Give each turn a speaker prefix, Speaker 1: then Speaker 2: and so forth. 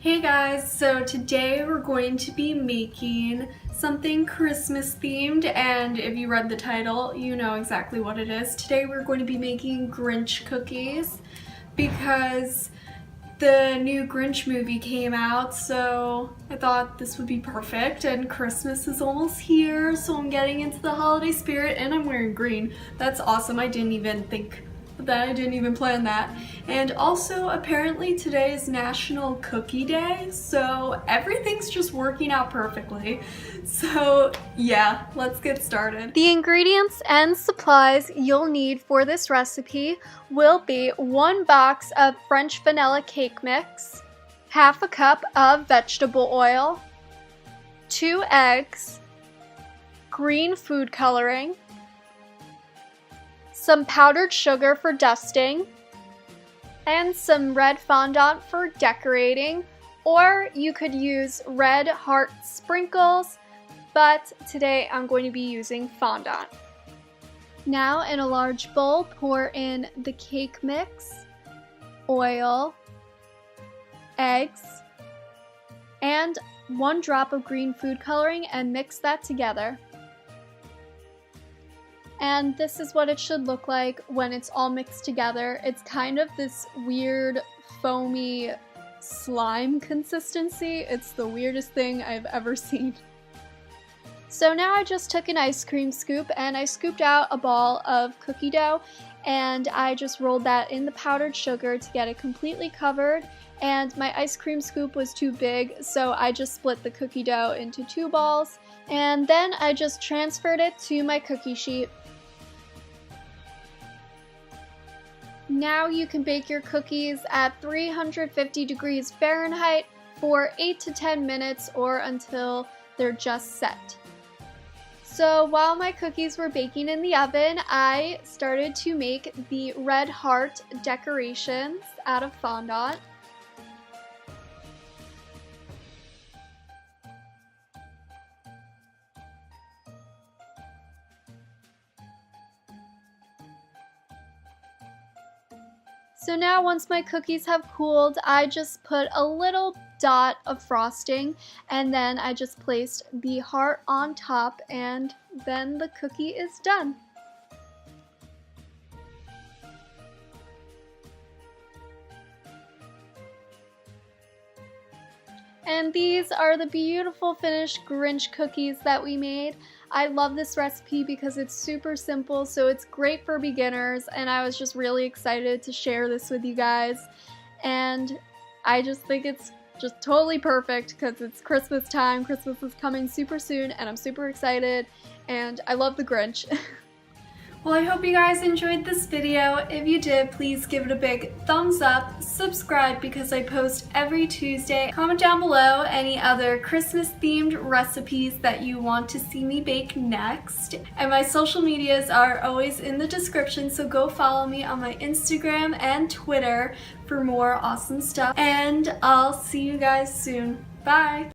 Speaker 1: Hey guys, so today we're going to be making something Christmas themed, and if you read the title, you know exactly what it is. Today we're going to be making Grinch cookies because the new Grinch movie came out, so I thought this would be perfect, and Christmas is almost here, so I'm getting into the holiday spirit, and I'm wearing green. That's awesome. I didn't even plan that. And also, apparently today is National Cookie Day, so everything's just working out perfectly. So yeah, let's get started. The ingredients and supplies you'll need for this recipe will be 1 box of French vanilla cake mix, half a cup of vegetable oil, 2 eggs, green food coloring, some powdered sugar for dusting, and some red fondant for decorating, or you could use red heart sprinkles, but today I'm going to be using fondant. Now in a large bowl, pour in the cake mix, oil, eggs, and 1 drop of green food coloring, and mix that together. And this is what it should look like when it's all mixed together. It's kind of this weird foamy slime consistency. It's the weirdest thing I've ever seen. So now I just took an ice cream scoop and I scooped out a ball of cookie dough, and I just rolled that in the powdered sugar to get it completely covered. And my ice cream scoop was too big, so I just split the cookie dough into 2 balls, and then I just transferred it to my cookie sheet. Now you can bake your cookies at 350 degrees Fahrenheit for 8 to 10 minutes, or until they're just set. So while my cookies were baking in the oven, I started to make the red heart decorations out of fondant. So now once my cookies have cooled, I just put a little dot of frosting, and then I just placed the heart on top, and then the cookie is done. And these are the beautiful finished Grinch cookies that we made. I love this recipe because it's super simple, so it's great for beginners, and I was just really excited to share this with you guys. And I just think it's just totally perfect because it's Christmas time. Christmas is coming super soon, and I'm super excited, and I love the Grinch. Well, I hope you guys enjoyed this video. If you did, please give it a big thumbs up, subscribe because I post every Tuesday. Comment down below any other Christmas themed recipes that you want to see me bake next. And my social medias are always in the description, so go follow me on my Instagram and Twitter for more awesome stuff. And I'll see you guys soon. Bye!